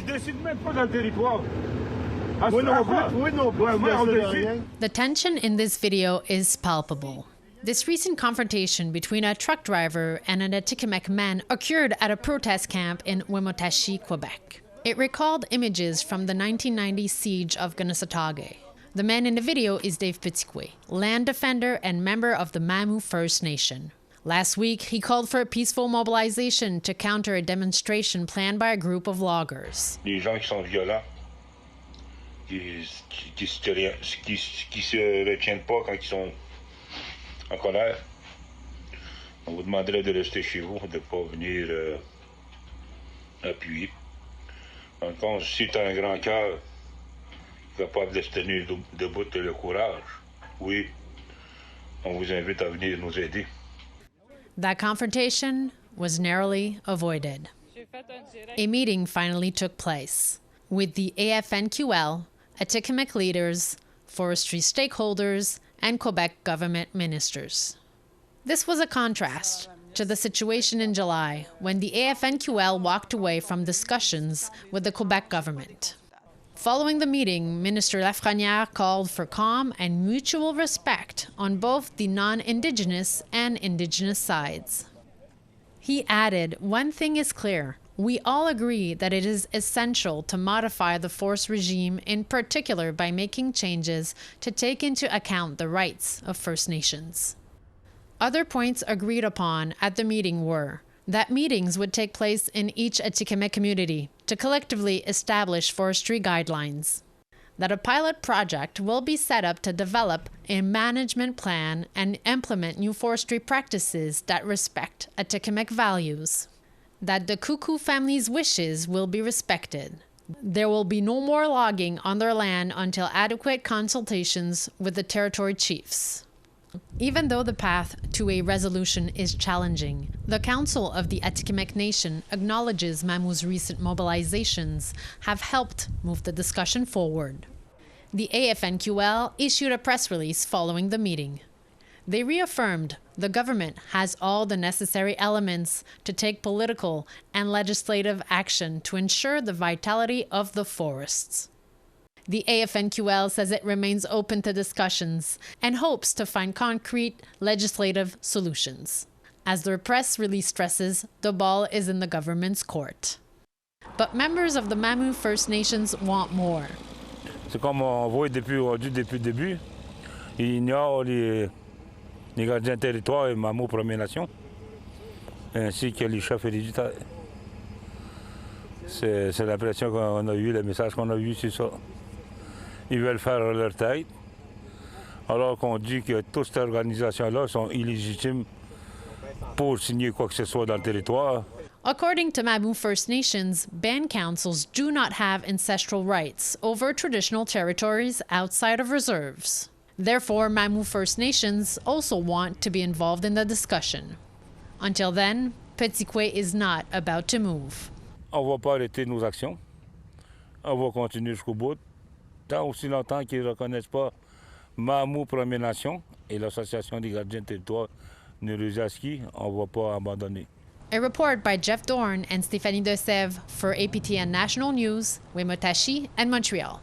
décide même pas dans le territoire. The tension in this video is palpable. This recent confrontation between a truck driver and an Atikamekw man occurred at a protest camp in Wimotashi, Quebec. It recalled images from the 1990 siege of Gunasatake. The man in the video is Dave Petitquet, land defender and member of the Mamu First Nation. Last week, he called for a peaceful mobilization to counter a demonstration planned by a group of loggers. Les gens qui sont violents, qui se retiennent pas quand ils sont en colère, on vous demanderait de rester chez vous, de ne pas venir appuyer. En compte, si tu as un grand cœur, capable de se tenir debout et le courage, oui, on vous invite à venir nous aider. That confrontation was narrowly avoided. A meeting finally took place with the AFNQL, Atikamekw leaders, forestry stakeholders, and Quebec government ministers. This was a contrast to the situation in July when the AFNQL walked away from discussions with the Quebec government. Following the meeting, Minister Lafrenière called for calm and mutual respect on both the non-Indigenous and Indigenous sides. He added, "One thing is clear. We all agree that it is essential to modify the force regime, in particular by making changes to take into account the rights of First Nations." Other points agreed upon at the meeting were that meetings would take place in each Atikamekw community to collectively establish forestry guidelines, that a pilot project will be set up to develop a management plan and implement new forestry practices that respect Atikamekw values, that the Kuku family's wishes will be respected. There will be no more logging on their land until adequate consultations with the territory chiefs. Even though the path to a resolution is challenging, the Council of the Atikamekw Nation acknowledges Mamu's recent mobilizations have helped move the discussion forward. The AFNQL issued a press release following the meeting. They reaffirmed the government has all the necessary elements to take political and legislative action to ensure the vitality of the forests. The AFNQL says it remains open to discussions and hopes to find concrete legislative solutions. As their press release stresses, the ball is in the government's court. But members of the Mamu First Nations want more. C'est comme on voit depuis le début, il ignore les gardiens de territoire et Mamu Première Nation, ainsi que les chefs héréditaires. C'est l'impression qu'on a eue, le message qu'on a eu, c'est ça. Ils veulent faire leur tête, alors qu'on dit que toutes ces organisations-là sont illégitimes pour signer quoi que ce soit dans le territoire. According to Mamu First Nations, band councils do not have ancestral rights over traditional territories outside of reserves. Therefore, Mamu First Nations also want to be involved in the discussion. Until then, Petitquet is not about to move. On ne va pas arrêter nos actions. On va continuer jusqu'au bout. Tant aussi longtemps qu'ils ne reconnaissent pas Mamu Première Nation et l'Association des gardiens de territoire Nuruzaski, on ne va pas abandonner. A report by Jeff Dorn and Stéphanie Desèvres for APTN National News, Wimotashi and Montreal.